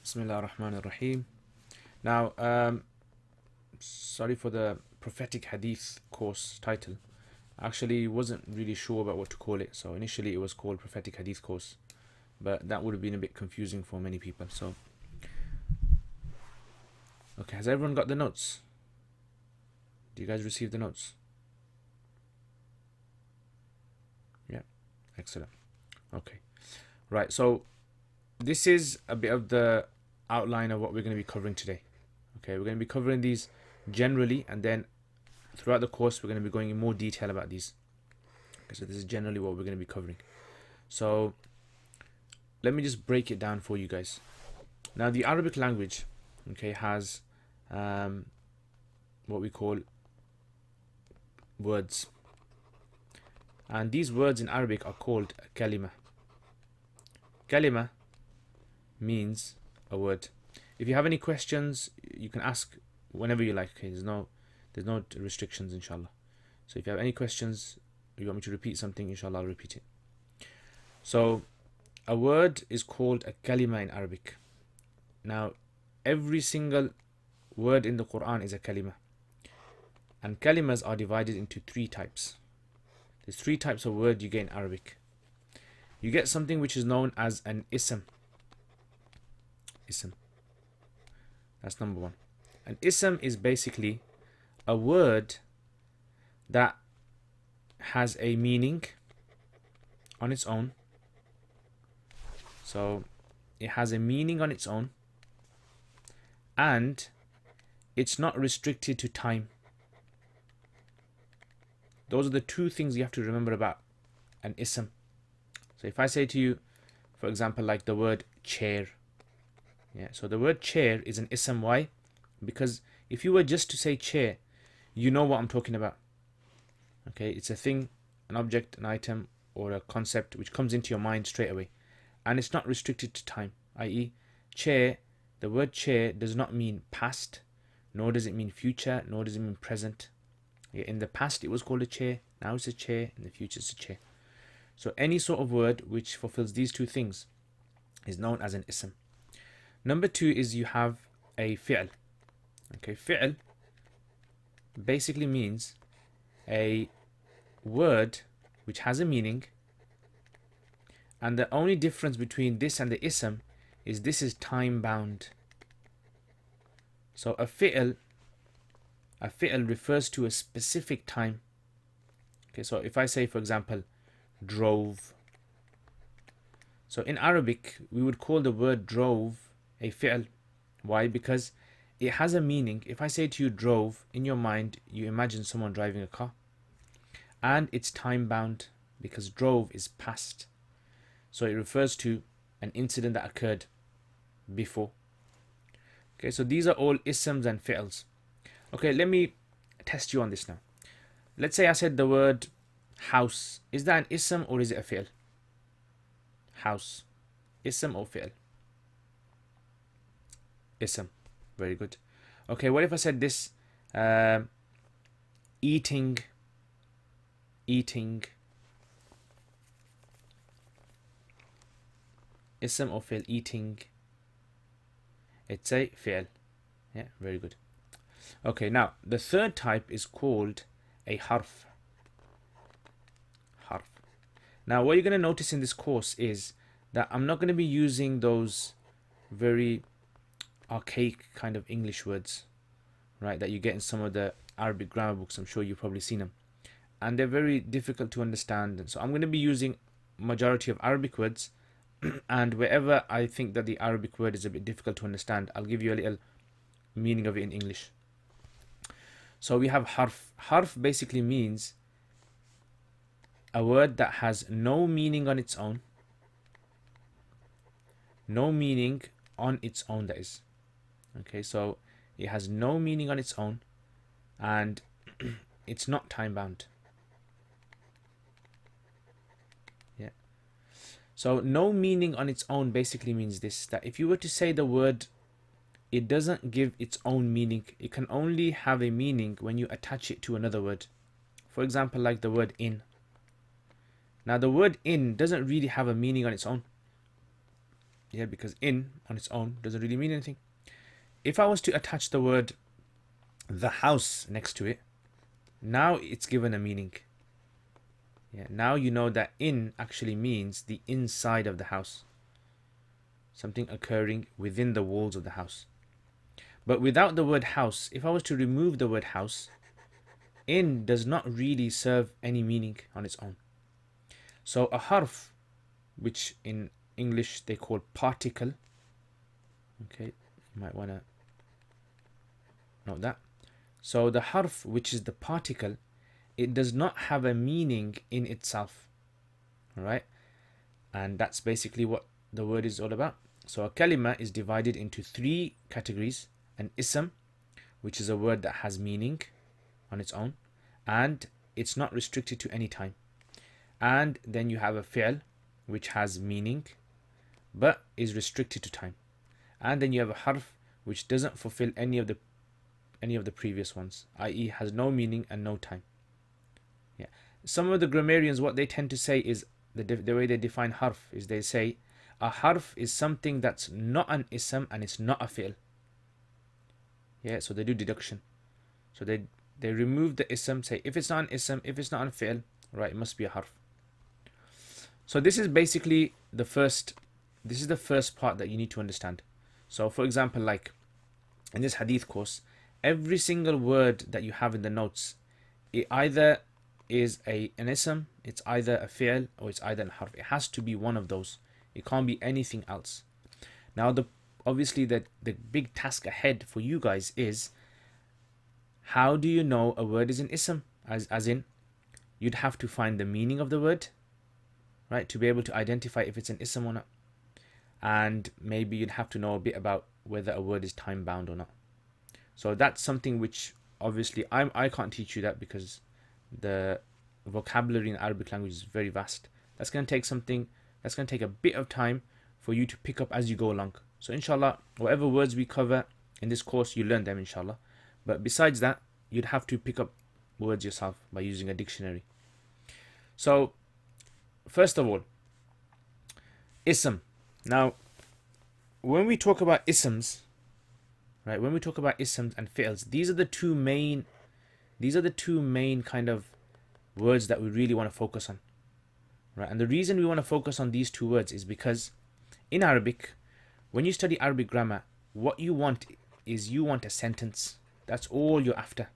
Bismillah ar-Rahman ar-Rahim. Now, sorry for the prophetic hadith course title. I actually wasn't really sure about what to call it. So initially it was called prophetic hadith course, but that would have been a bit confusing for many people. So, okay, has everyone got the notes? Do you guys receive the notes? Yeah, excellent. Okay, right. So this is a bit of the outline of what we're going to be covering today. Okay, we're going to be covering these generally, and then throughout the course we're going to be going in more detail about these. Okay, so this is generally what we're going to be covering. So let me just break it down for you guys. Now, the Arabic language, okay, has what we call words, and these words in Arabic are called kalima. Kalima means a word. If you have any questions, you can ask whenever you like. Okay, there's no restrictions, inshallah. So if you have any questions, you want me to repeat something, inshallah I'll repeat it. So a word is called a kalima in Arabic. Now, every single word in the Quran is a kalima, and kalimas are divided into three types. There's three types of word you get in Arabic. You get something which is known as an ism. Ism. That's number one. An ism is basically a word that has a meaning on its own. So it has a meaning on its own, and it's not restricted to time. Those are the two things you have to remember about an ism. So if I say to you, for example, like the word chair. Yeah, so the word chair is an ism. Why? Because if you were just to say chair, you know what I'm talking about. Okay, it's a thing, an object, an item, or a concept which comes into your mind straight away. And it's not restricted to time, i.e. chair, the word chair does not mean past, nor does it mean future, nor does it mean present. Yeah, in the past it was called a chair, now it's a chair, in the future it's a chair. So any sort of word which fulfills these two things is known as an ism. Number two is you have a fi'l. Okay, fi'l basically means a word which has a meaning, and the only difference between this and the ism is this is time bound. So a fi'l refers to a specific time. Okay, so if I say, for example, drove. So in Arabic, we would call the word drove a fi'l. Why? Because it has a meaning. If I say to you drove, in your mind, you imagine someone driving a car. And it's time bound because drove is past. So it refers to an incident that occurred before. Okay, so these are all isms and fi'ls. Okay, let me test you on this now. Let's say I said the word house. Is that an ism or is it a fi'l? House. Ism or fi'l? Ism. Very good. Okay, what if I said this? Eating. Eating. Ism or fi'l? Eating. It's a fi'l. Yeah, very good. Okay, now the third type is called a harf. Harf. Now what you're going to notice in this course is that I'm not going to be using those very archaic kind of English words, right, that you get in some of the Arabic grammar books. I'm sure you've probably seen them, and they're very difficult to understand. And so I'm going to be using majority of Arabic words, and wherever I think that the Arabic word is a bit difficult to understand, I'll give you a little meaning of it in English. So we have harf. Harf basically means a word that has no meaning on its own. No meaning on its own, that is. Okay, so it has no meaning on its own, and it's not time bound. Yeah. So no meaning on its own basically means this, that if you were to say the word, it doesn't give its own meaning. It can only have a meaning when you attach it to another word. For example, like the word in. Now the word in doesn't really have a meaning on its own. Yeah, because in on its own doesn't really mean anything. If I was to attach the word the house next to it, now it's given a meaning. Yeah, now you know that in actually means the inside of the house, something occurring within the walls of the house. But without the word house, if I was to remove the word house, in does not really serve any meaning on its own. So a harf, which in English they call particle, okay, you might want to note that. So the harf, which is the particle, it does not have a meaning in itself. All right, and that's basically what the word is all about. So a kalima is divided into three categories: an ism, which is a word that has meaning on its own, and it's not restricted to any time. And then you have a fi'l, which has meaning, but is restricted to time. And then you have a harf, which doesn't fulfill any of the previous ones, i.e. has no meaning and no time. Yeah. Some of the grammarians, what they tend to say is, the way they define harf is they say a harf is something that's not an ism and it's not a fi'l. Yeah, so they do deduction. So they remove the ism, say if it's not an ism, if it's not an fi'l, right, it must be a harf. So this is basically the first part that you need to understand. So for example, like in this hadith course, every single word that you have in the notes, it either is an ism, it's either a fi'l, or it's either a harf. It has to be one of those. It can't be anything else. Now obviously the big task ahead for you guys is, how do you know a word is an ism? As in, you'd have to find the meaning of the word, right, to be able to identify if it's an ism or not. And maybe you'd have to know a bit about whether a word is time bound or not. So that's something which obviously I can't teach you that, because the vocabulary in Arabic language is very vast. That's going to take a bit of time for you to pick up as you go along. So inshallah, whatever words we cover in this course, you learn them inshallah. But besides that, you'd have to pick up words yourself by using a dictionary. So first of all, ism. Now, when we talk about isms, right, when we talk about isms and fi'ls, these are the two main kind of words that we really want to focus on, right? And the reason we want to focus on these two words is because in Arabic, when you study Arabic grammar, what you want is a sentence. That's all you're after.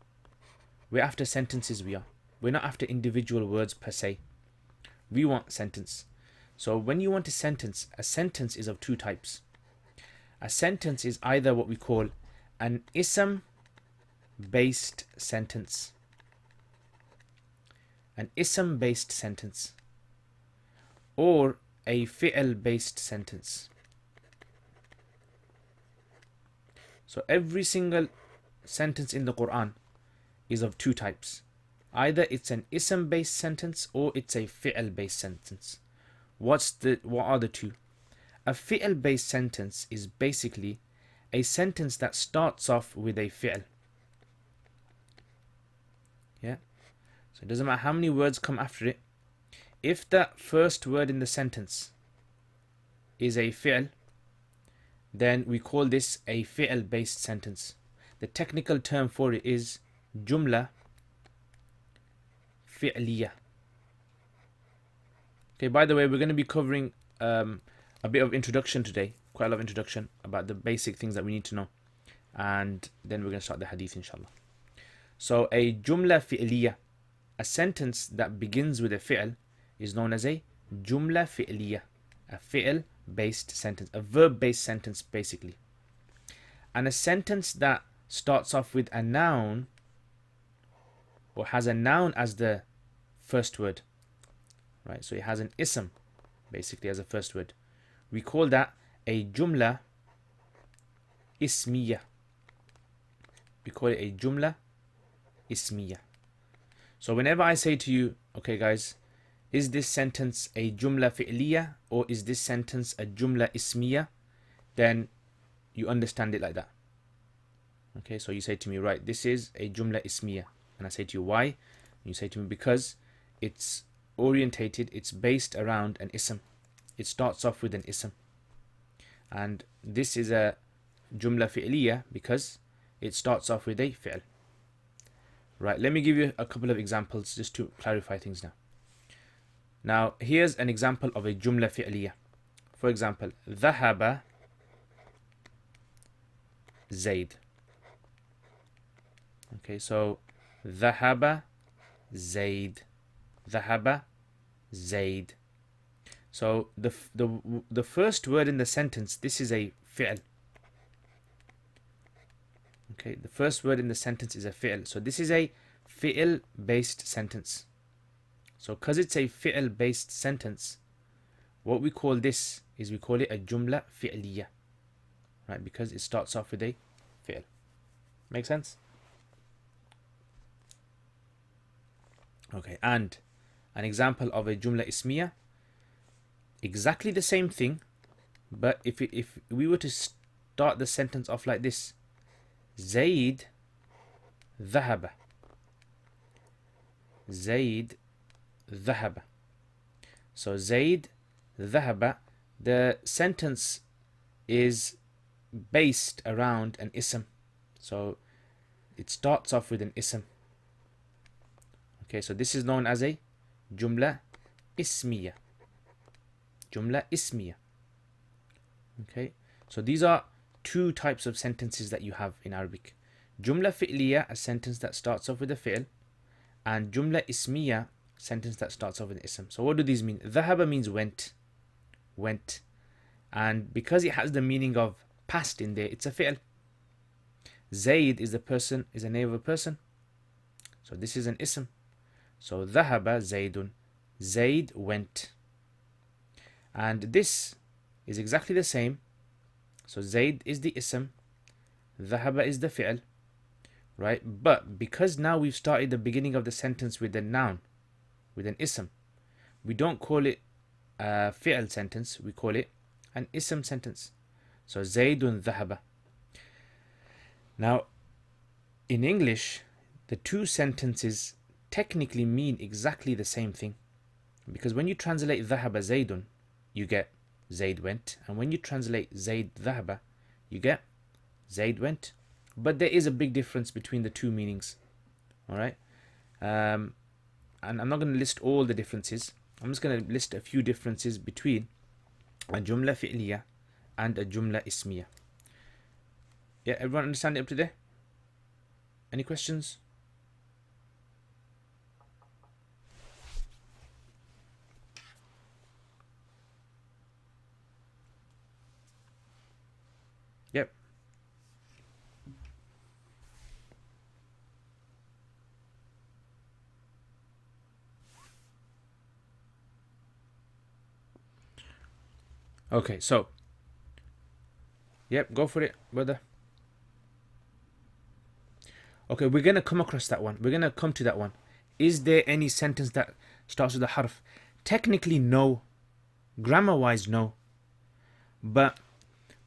We're after sentences. We're not after individual words per se. We want sentence. So when you want a sentence is of two types. A sentence is either what we call an ism based sentence. An ism based sentence. Or a fi'l based sentence. So every single sentence in the Quran is of two types. Either it's an ism based sentence or it's a fi'l based sentence. What are the two? A fi'l based sentence is basically a sentence that starts off with a fi'l. Yeah? So it doesn't matter how many words come after it. If the first word in the sentence is a fi'l, then we call this a fi'l based sentence. The technical term for it is jumla fi'liya. Okay, by the way, we're going to be covering a bit of introduction today, quite a lot of introduction about the basic things that we need to know. And then we're going to start the hadith inshallah. So a jumla fi'liya, a sentence that begins with a fi'l, is known as a jumla fi'liya, a fi'l based sentence, a verb based sentence basically. And a sentence that starts off with a noun, or has a noun as the first word, right? So it has an ism basically as a first word. We call that a jumla ismiya. We call it a jumla ismiya. So whenever I say to you, okay guys, is this sentence a jumla fi'liya or is this sentence a jumla ismiya, then you understand it like that. Okay, so you say to me, right, this is a jumla ismiya. And I say to you, why? And you say to me, because it's orientated, it's based around an ism. It starts off with an ism. And this is a jumla fi'liya because it starts off with a fi'l. Right, let me give you a couple of examples just to clarify things now. Now, here's an example of a jumla fi'liya. For example, ذهب Zaid. Okay, so ذهب Zaid. ذهب Zaid. So the first word in the sentence, this is a fi'l. Okay, the first word in the sentence is a fi'l. So this is a fi'l based sentence. So because it's a fi'l based sentence, what we call this is we call it a jumla fi'liya. Right, because it starts off with a fi'l. Make sense? Okay, and an example of a jumla ismiya, exactly the same thing, but if we were to start the sentence off like this, Zaid ذهب. Zaid ذهب. So Zaid ذهب, the sentence is based around an ism. So it starts off with an ism. Okay, so this is known as a jumla ismiya. Jumla ismiya. Okay, so these are two types of sentences that you have in Arabic. Jumla fi'liya, a sentence that starts off with a fi'l, and jumla ismiya, sentence that starts off with an ism. So what do these mean? Dhahaba means went. Went. And because it has the meaning of past in there, it's a fi'l. Zaid is the person, is a name of a person. So this is an ism. So dhahaba Zaidun. Zaid went. And this is exactly the same. So Zaid is the ism, dhahaba is the fi'l, right? But because now we've started the beginning of the sentence with a noun, with an ism, we don't call it a fi'l sentence, we call it an ism sentence. So Zaidun dhahaba. Now, in English, the two sentences technically mean exactly the same thing. Because when you translate dhahaba Zaidun, you get Zaid went, and when you translate Zaid dhahaba, you get Zaid went. But there is a big difference between the two meanings. Alright? And I'm not going to list all the differences. I'm just going to list a few differences between a jumla fi'liya and a jumla ismiya. Yeah, everyone understand it up to there? Any questions? Yep. Okay, so. Yep, go for it, brother. Okay, we're going to come across that one. We're going to come to that one. Is there any sentence that starts with a harf? Technically, no. Grammar-wise, no. But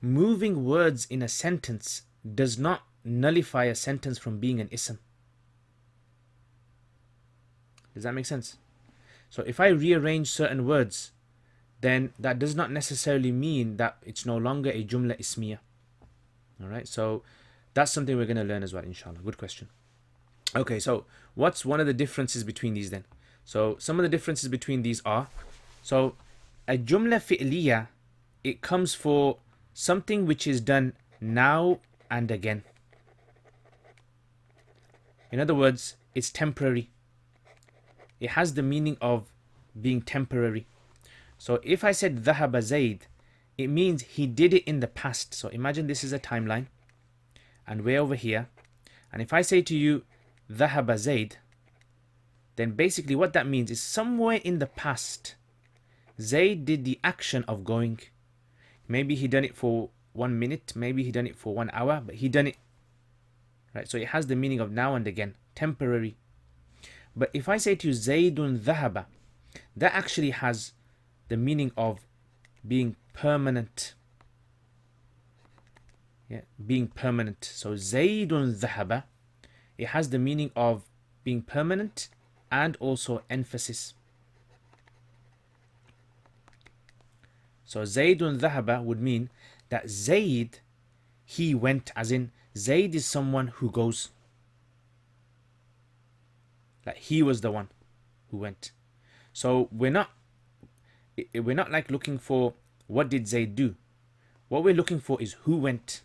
moving words in a sentence does not nullify a sentence from being an ism. Does that make sense? So if I rearrange certain words, then that does not necessarily mean that it's no longer a jumla ismiya. Alright, so that's something we're going to learn as well, inshallah. Good question. Okay, so what's one of the differences between these then? So some of the differences between these are, so a jumla fi'liya, it comes for something which is done now and again. In other words, it's temporary. It has the meaning of being temporary. So if I said dhahaba Zaid, it means he did it in the past. So imagine this is a timeline and we're over here. And if I say to you dhahaba Zaid, then basically what that means is somewhere in the past, Zaid did the action of going. Maybe he done it for 1 minute, maybe he done it for 1 hour, but he done it. Right? So it has the meaning of now and again, temporary. But if I say to you Zaidun dhahaba, that actually has the meaning of being permanent. Yeah, being permanent. So Zaidun dhahaba, it has the meaning of being permanent and also emphasis. So Zaidun dhahaba would mean that Zayd, he went, as in Zayd is someone who goes. Like he was the one who went. So we're not like looking for what did Zayd do. What we're looking for is who went.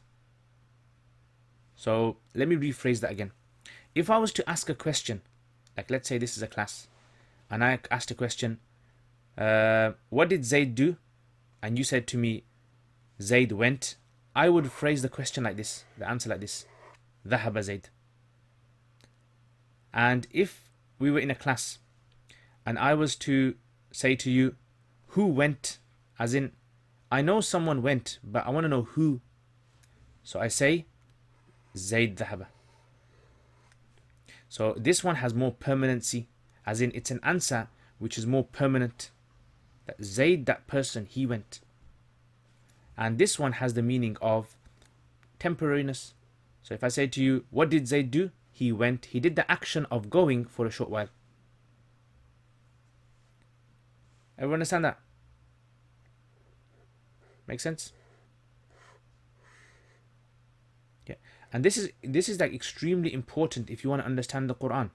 So let me rephrase that again. If I was to ask a question, like let's say this is a class, and I asked a question, what did Zayd do? And you said to me, Zayd went. I would phrase the question like this, the answer like this: ذهب Zayd. And if we were in a class, and I was to say to you, who went? As in, I know someone went, but I want to know who. So I say, Zayd ذهب. So this one has more permanency, as in it's an answer which is more permanent. That Zayd, that person, he went. And this one has the meaning of temporariness. So if I say to you, what did Zayd do? He went. He did the action of going for a short while. Everyone understand that? Make sense? Yeah. And this is like extremely important if you want to understand the Quran.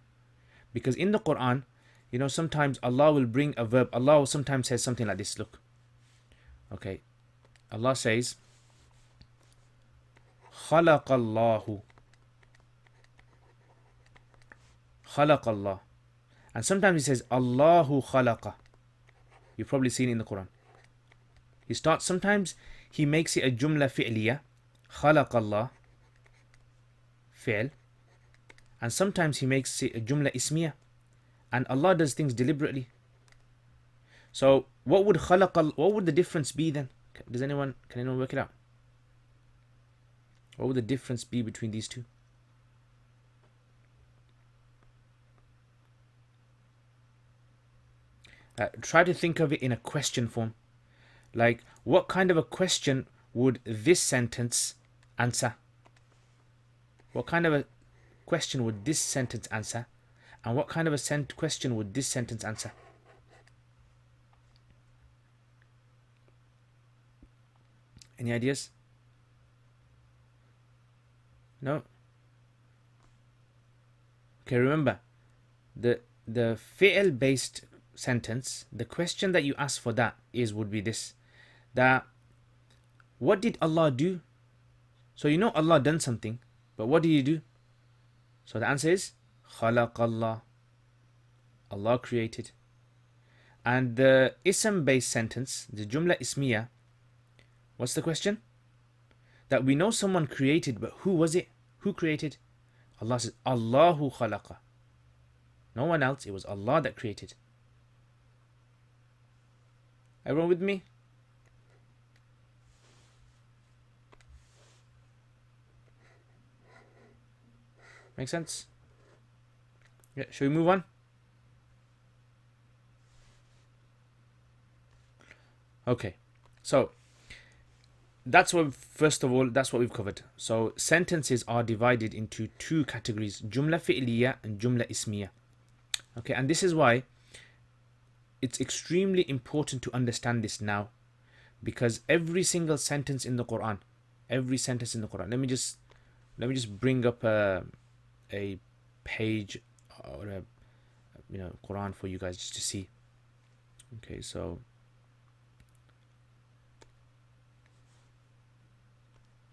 Because in the Quran, you know, sometimes Allah will bring a verb. Allah will sometimes say something like this. Look. Okay. Allah says, خلق الله. خلق Allah. And sometimes he says, Allahu khalaqa. You've probably seen it in the Quran. He starts, sometimes he makes it a jumla fi'liya, خلق Allah, fi'l. And sometimes he makes it a jumla ismiya. And Allah does things deliberately. So what would the difference be then? Can anyone work it out? What would the difference be between these two? Try to think of it in a question form. Like, what kind of a question would this sentence answer? What kind of a question would this sentence answer? And what kind of a question would this sentence answer? Any ideas? No? Okay, remember, the fi'l based sentence, the question that you ask for that would be this: that what did Allah do? So you know Allah done something, but what did he do? So the answer is خلق Allah. Allah created. And the ism based sentence, the jumla ismiya, what's the question? That we know someone created, but who was it? Who created? Allah says, Allahu khalaqa. No one else, it was Allah that created. Everyone with me? Make sense? Yeah, shall we move on? Okay, so that's what we've covered. So sentences are divided into two categories: jumla fi'liya and jumla ismiya. Okay, and this is why it's extremely important to understand this now, because every single sentence in the Quran, let me just bring up a page or a Quran for you guys just to see. Okay, so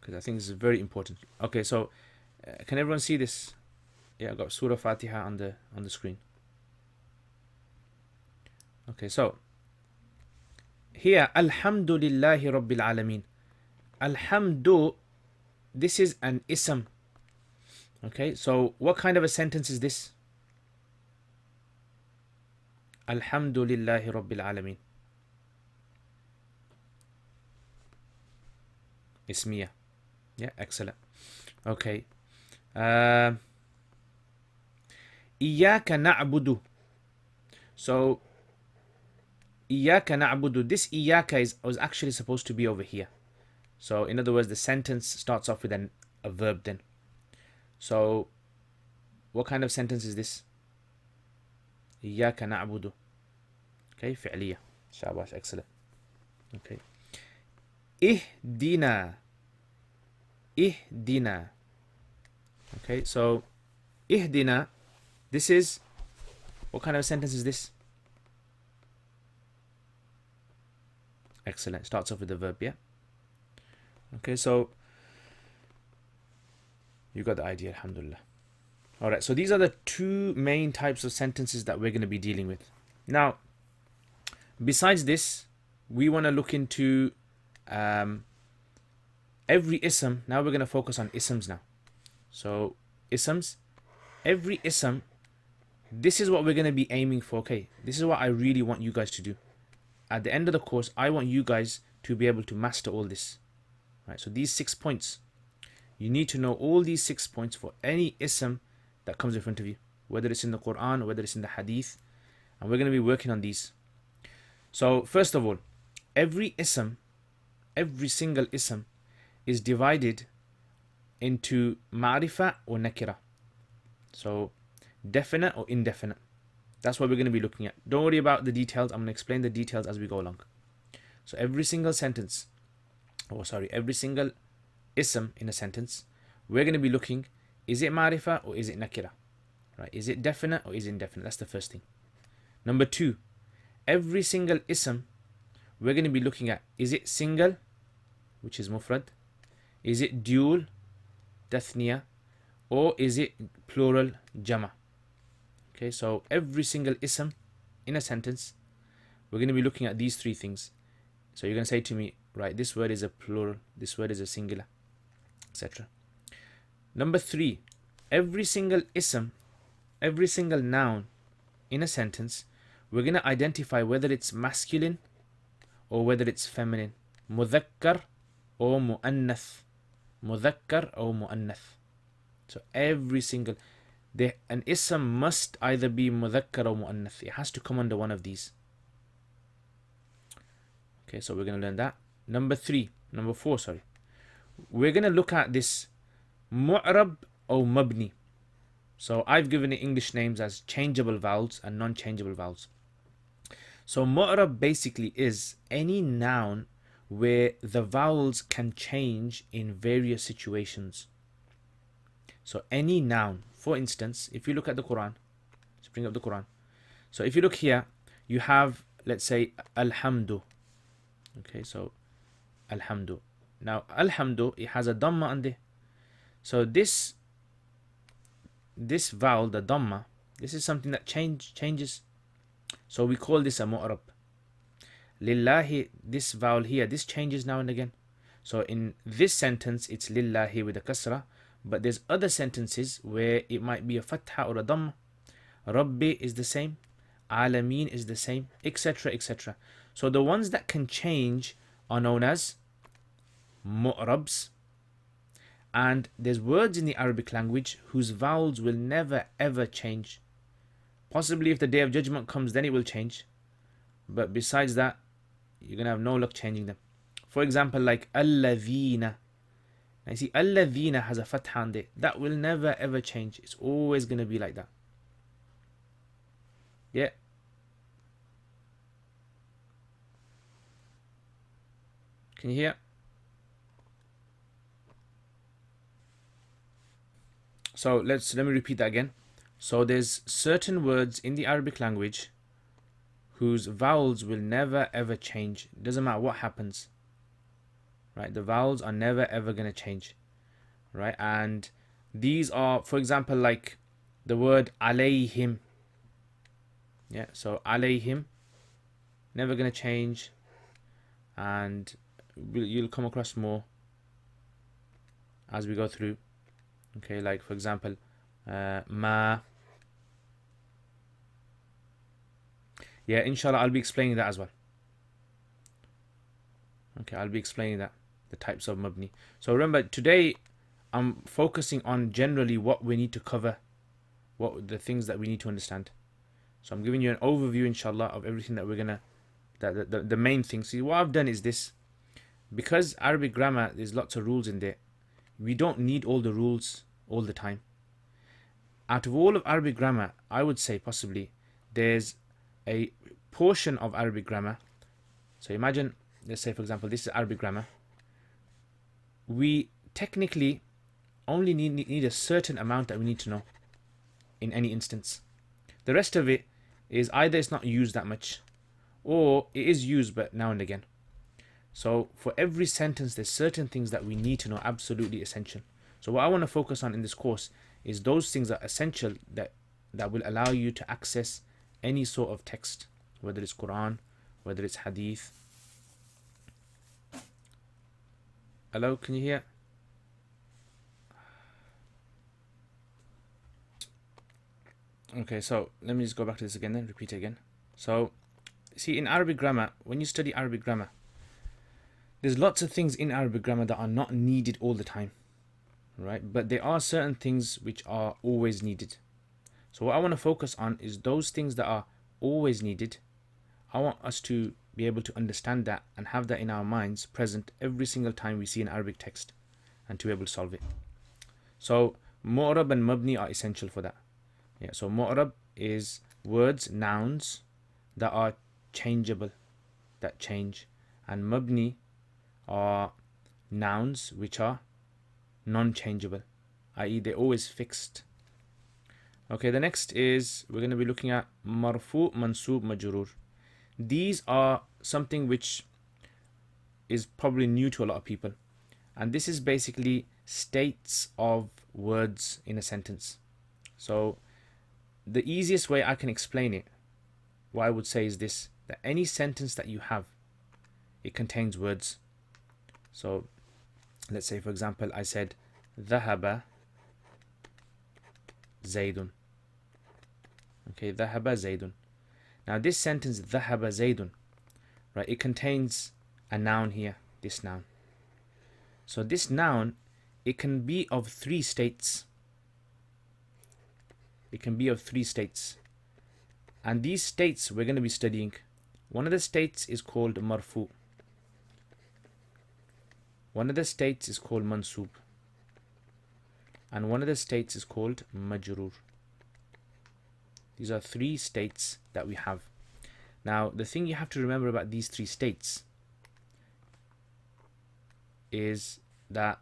because I think this is very important. Okay, so can everyone see this? Yeah, I got Surah Fatiha on the screen. Okay, so here, Alhamdulillahi Rabbil Alameen. Alhamdu, this is an ism. Okay, so what kind of a sentence is this? Alhamdulillahi Rabbil Alameen. Ismiya. Yeah, excellent. Okay. Iyaka na'budu. So Iyaka na'budu. This Iyaka was actually supposed to be over here. So in other words, the sentence starts off with a verb then. So what kind of sentence is this? Iyaka na'budu. Okay, fi'liya. Shabash, excellent. Okay. ihdina. Ihdina. Okay, so ihdina, this is, what kind of a sentence is this? Excellent. Starts off with the verb, yeah? Okay, so you got the idea, alhamdulillah. Alright, so these are the two main types of sentences that we're going to be dealing with. Now, besides this, we want to look into every ism. Now we're going to focus on isms now. So, isms, every ism, this is what we're going to be aiming for. Okay, this is what I really want you guys to do. At the end of the course, I want you guys to be able to master all this. Right, so these 6 points, you need to know all these 6 points for any ism that comes in front of you, whether it's in the Quran or whether it's in the Hadith, and we're going to be working on these. So first of all, every ism, every single ism is divided into ma'rifah or nakira. So definite or indefinite. That's what we're going to be looking at. Don't worry about the details. I'm going to explain the details as we go along. So every single sentence, every single ism in a sentence, we're going to be looking, is it ma'rifah or is it nakira? Right? Is it definite or is it indefinite? That's the first thing. Number 2, every single ism, we're going to be looking at, is it single, which is mufrad? Is it dual, tathniya? Or is it plural, jama? Okay, so every single ism in a sentence, we're going to be looking at these 3 things. So you're going to say to me, right, this word is a plural, this word is a singular, etc. Number 3, every single ism, every single noun in a sentence, we're going to identify whether it's masculine or whether it's feminine. Mudhakkar or mu'annath. Mudhakkar or mu'annath. So every single, an ism must either be mudhakkar or mu'annath. It has to come under one of these. Okay, so we're going to learn that. Number 4, we're going to look at this mu'rab or mabni. So I've given it English names as changeable vowels and non-changeable vowels. So mu'rab basically is any noun where the vowels can change in various situations. So any noun, for instance, if you look at the Quran, let's bring up the Quran. So if you look here, you have, let's say, alhamdu. Okay, so alhamdu. Now alhamdu, it has a dhamma on there. So this vowel, the dhamma, this is something that changes. So we call this a mu'rab. Lillahi, this vowel here, this changes now and again. So in this sentence, it's lillahi with a kasra. But there's other sentences where it might be a fatha or a dhamma. Rabbi is the same. Alameen is the same, etc., etc. So the ones that can change are known as mu'rabs. And there's words in the Arabic language whose vowels will never ever change. Possibly if the Day of Judgment comes, then it will change. But besides that, you're going to have no luck changing them. For example, like alladhina. Now you see, alladhina has a fatha on there. That will never ever change. It's always going to be like that. Yeah. Can you hear? So let me repeat that again. So there's certain words in the Arabic language whose vowels will never ever change. It doesn't matter what happens. Right? The vowels are never ever going to change. Right? And these are, for example, like the word alayhim. Yeah, so alayhim, never going to change. And you'll come across more as we go through. Okay, like for example, ma. Yeah, inshallah, I'll be explaining that as well. Okay, I'll be explaining that, the types of mabni. So remember, today I'm focusing on generally what we need to cover, what the things that we need to understand. So I'm giving you an overview, inshallah, of everything that we're gonna, the main thing. See, what I've done is this. Because Arabic grammar, there's lots of rules in there. We don't need all the rules all the time. Out of all of Arabic grammar, I would say possibly there's a portion of Arabic grammar. So imagine, let's say for example, this is Arabic grammar. we technically only need a certain amount that we need to know in any instance. The rest of it is either it's not used that much, or it is used but now and again. So for every sentence, there's certain things that we need to know, absolutely essential. So what I want to focus on in this course is those things that are essential that will allow you to access any sort of text, whether it's Quran, whether it's Hadith. Hello, can you hear? Okay, so let me just go back to this again then, repeat it again. So, see, in Arabic grammar, when you study Arabic grammar, there's lots of things in Arabic grammar that are not needed all the time, right? But there are certain things which are always needed. So what I want to focus on is those things that are always needed. I want us to be able to understand that and have that in our minds present every single time we see an Arabic text and to be able to solve it. So mu'rab and mabni are essential for that. Yeah, so mu'rab is words, nouns that are changeable, that change, and mabni are nouns which are non-changeable, i.e. they're always fixed. Okay, the next is we're going to be looking at marfu, mansub, majrur. These are something which is probably new to a lot of people, and this is basically states of words in a sentence. So the easiest way I can explain it, what I would say is this, that any sentence that you have, it contains words. So let's say, for example, I said ذهب زيد. Okay, ذهب زيد. Now this sentence ذهب زيد, right, it contains a noun here, this noun. So this noun, it can be of three states. It can be of three states. And these states we're going to be studying. One of the states is called marfu. One of the states is called mansub. And one of the states is called majrur. These are three states that we have. Now, the thing you have to remember about these three states is that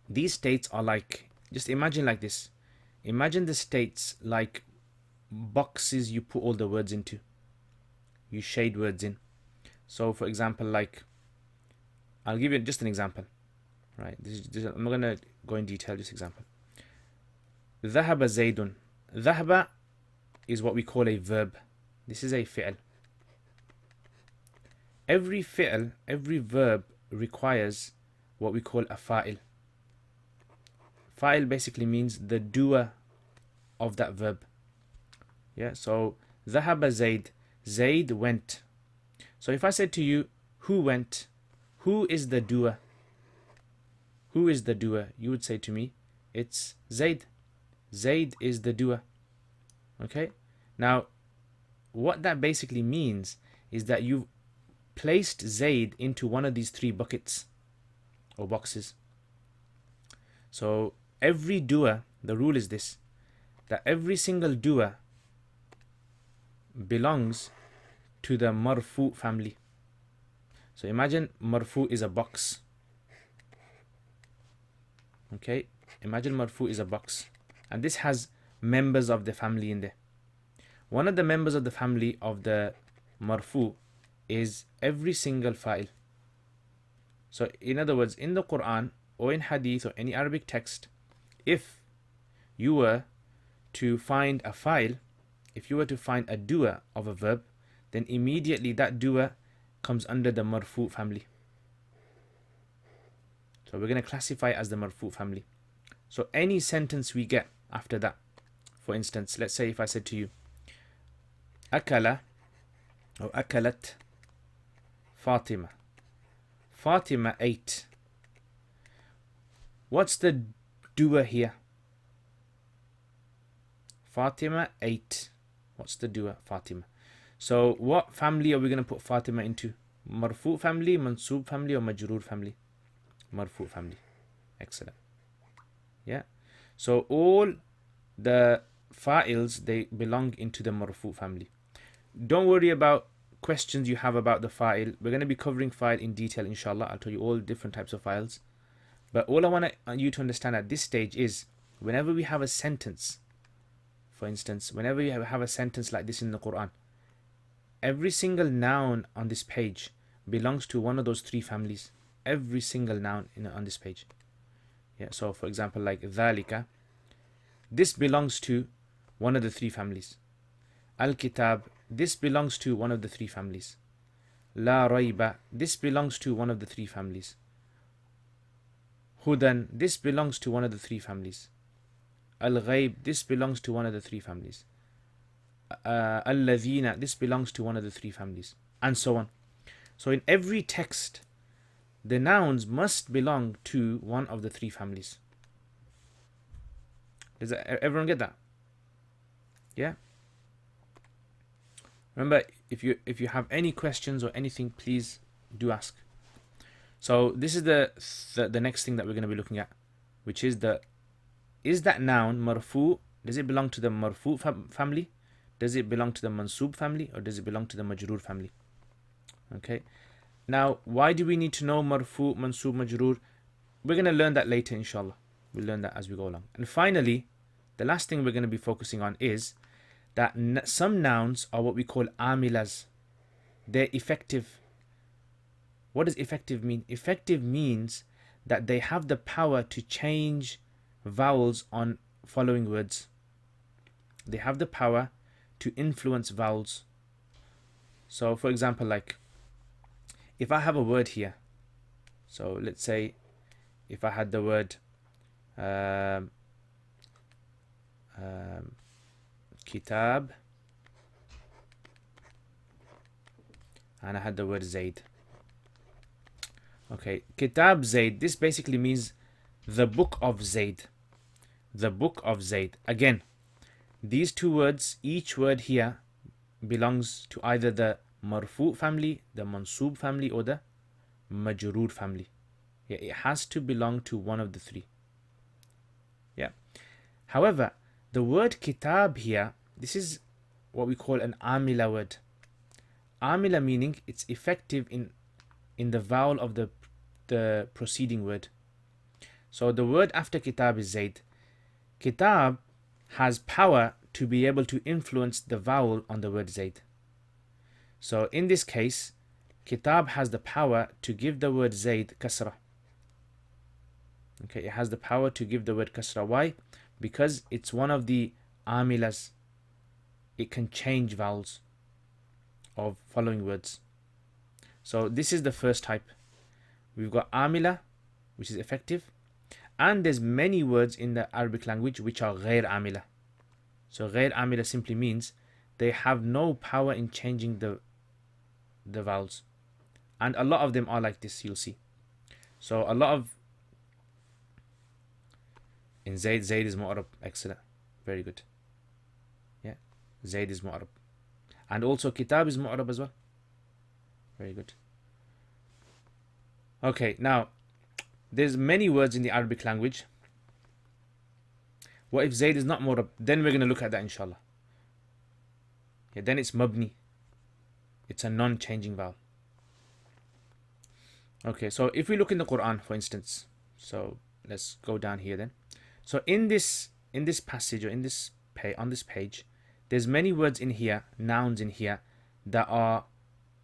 these states are like, just imagine like this. Imagine the states like boxes you put all the words into. You shade words in. So, for example, like, I'll give you just an example, right? I'm not going to go in detail, just example. ذهب زيد. ذهب is what we call a verb. This is a fi'l. Every fi'l, every verb requires what we call a fa'il. Fa'il basically means the doer of that verb. Yeah, so ذهب زيد. Zayd went. So if I said to you, who went? Who is the doer? Who is the doer? You would say to me, it's Zayd. Zayd is the doer. Okay? Now, what that basically means is that you've placed Zayd into one of these three buckets or boxes. So every doer, the rule is this, that every single doer belongs to the marfu family. So imagine marfu is a box. Okay, imagine marfu is a box, and this has members of the family in there. One of the members of the family of the marfu is every single fa'il. So in other words, in the Quran or in Hadith or any Arabic text, if you were to find a fa'il, if you were to find a doer of a verb, then immediately that doer comes under the marfu family. So we're going to classify it as the marfu family. So any sentence we get after that, for instance, let's say if I said to you, akala or akalat Fatima. Fatima ate. What's the doer here? Fatima ate. What's the doer? Fatima. So what family are we going to put Fatima into? Marfu family, mansub family, or majrur family? Marfu family. Excellent. Yeah. So all the fa'ils, they belong into the marfu family. Don't worry about questions you have about the file, we're going to be covering file in detail, inshallah. I'll tell you all different types of files. But all I want you to understand at this stage is, whenever we have a sentence, for instance, whenever you have a sentence like this in the Quran, every single noun on this page belongs to one of those three families. Every single noun on this page. Yeah. So for example, like dhalika, this belongs to one of the three families. Al-Kitab, this belongs to one of the three families. La Rayba, this belongs to one of the three families. Hudan, this belongs to one of the three families. Al-Ghayb, this belongs to one of the three families. Al-Ladhina, this belongs to one of the three families. And so on. So in every text, the nouns must belong to one of the three families. Does everyone get that? Yeah? Remember, if you have any questions or anything, please do ask. So this is the next thing that we're going to be looking at, which is is that noun marfu? Does it belong to the marfu family? Does it belong to the mansub family, or does it belong to the majroor family? Okay. Now, why do we need to know marfu, mansub, majroor? We're going to learn that later, inshallah. We'll learn that as we go along. And finally, the last thing we're going to be focusing on is that some nouns are what we call amilas. They're effective. What does effective mean? Effective means that they have the power to change vowels on following words. They have the power to influence vowels. So for example, like if I have a word here, so let's say if I had the word kitab, and I had the word Zaid. Okay, kitab Zaid, this basically means the book of Zaid. The book of Zaid. Again, these two words, each word here belongs to either the marfu family, the mansub family, or the majroor family. Yeah, it has to belong to one of the three. Yeah. However, the word kitab here, this is what we call an amila word. Amila meaning it's effective in the vowel of the preceding word. So the word after kitab is Zaid. Kitab has power to be able to influence the vowel on the word Zaid. So in this case, kitab has the power to give the word Zaid kasra. Okay, it has the power to give the word kasra. Why? Because it's one of the amilas. It can change vowels of following words. So this is the first type. We've got amila, which is effective, and there's many words in the Arabic language which are ghair amila. So ghair amila simply means they have no power in changing the vowels, and a lot of them are like this. You'll see. So a lot of in Zaid is mu'arab. Excellent, very good. Yeah, Zaid is mu'arab, and also kitab is mu'arab as well. Very good. Okay, now there's many words in the Arabic language. What if Zaid is not mu'arab? Then we're going to look at that, inshallah. Yeah, then it's mabni. It's a non-changing vowel. Okay, so if we look in the Quran, for instance, so let's go down here then. So in this passage, or on this page, there's many words in here, nouns in here, that are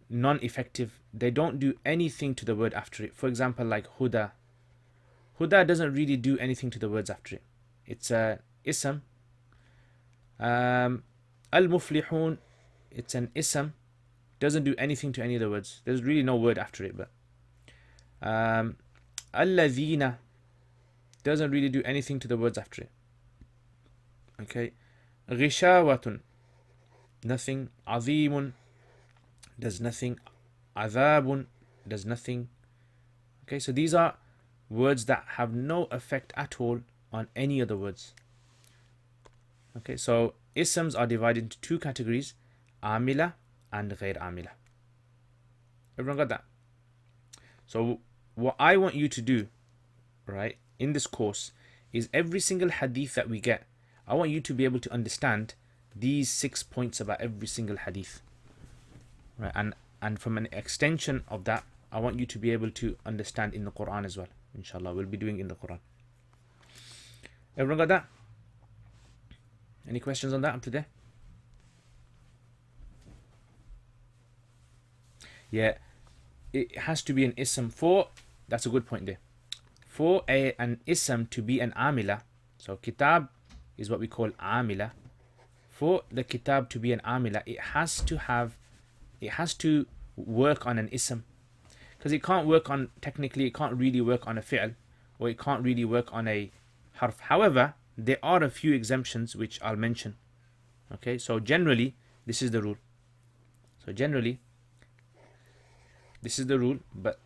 non-effective. They don't do anything to the word after it. For example, like huda. Huda doesn't really do anything to the words after it. It's a ism. Al-muflihun, it's an ism. Doesn't do anything to any of the words. There's really no word after it. But al-ladhina doesn't really do anything to the words after it. Okay. Ghishawatun, nothing. Azimun does nothing. Adhabun does nothing. Okay, so these are words that have no effect at all on any other words. Okay, so isms are divided into two categories, amila and ghair amila. Everyone got that? So what I want you to do, right, in this course is every single hadith that we get, I want you to be able to understand these 6 points about every single hadith. right? And from an extension of that, I want you to be able to understand in the Quran as well. Inshallah, we'll be doing in the Quran. Everyone got that? Any questions on that up to there? Yeah, it has to be an ism for, that's a good point there. For an ism to be an amila, so kitab is what we call amila. For the kitab to be an amila, it has to work on an ism. Because it can't work on, technically, it can't really work on a fi'l, or it can't really work on a harf. However, there are a few exemptions which I'll mention. Okay, so generally, this is the rule. So generally, this is the rule, but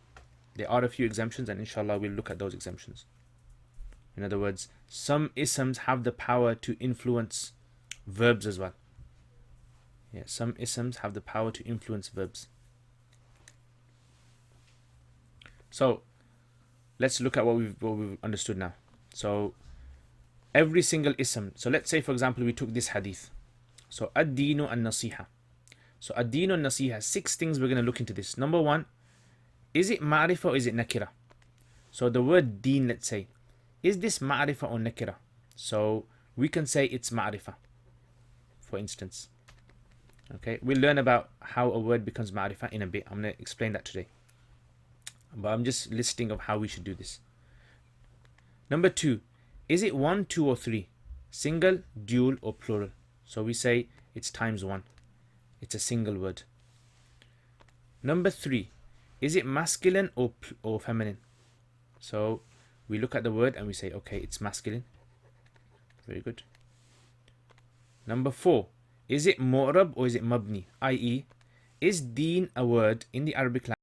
there are a few exemptions, and inshallah we'll look at those exemptions. In other words, some isms have the power to influence verbs as well. Yeah, some isms have the power to influence verbs. So let's look at what we've understood now. So every single ism. So let's say, for example, we took this hadith. So ad-deenu an-nasiha. So ad-deenu an-nasiha. 6 things we're going to look into this. Number 1, is it ma'rifah or is it nakira? So the word deen, let's say, is this ma'rifah or nakira? So we can say it's ma'rifah, for instance. Okay, we'll learn about how a word becomes ma'rifah in a bit. I'm going to explain that today. But I'm just listing of how we should do this. Number 2, is it 1, 2, or 3? Single, dual, or plural? So we say it's times 1. It's a single word. Number 3, is it masculine or feminine? So we look at the word and we say, okay, it's masculine. Very good. Number 4, is it mu'rab or is it mabni? I.e., is deen a word in the Arabic language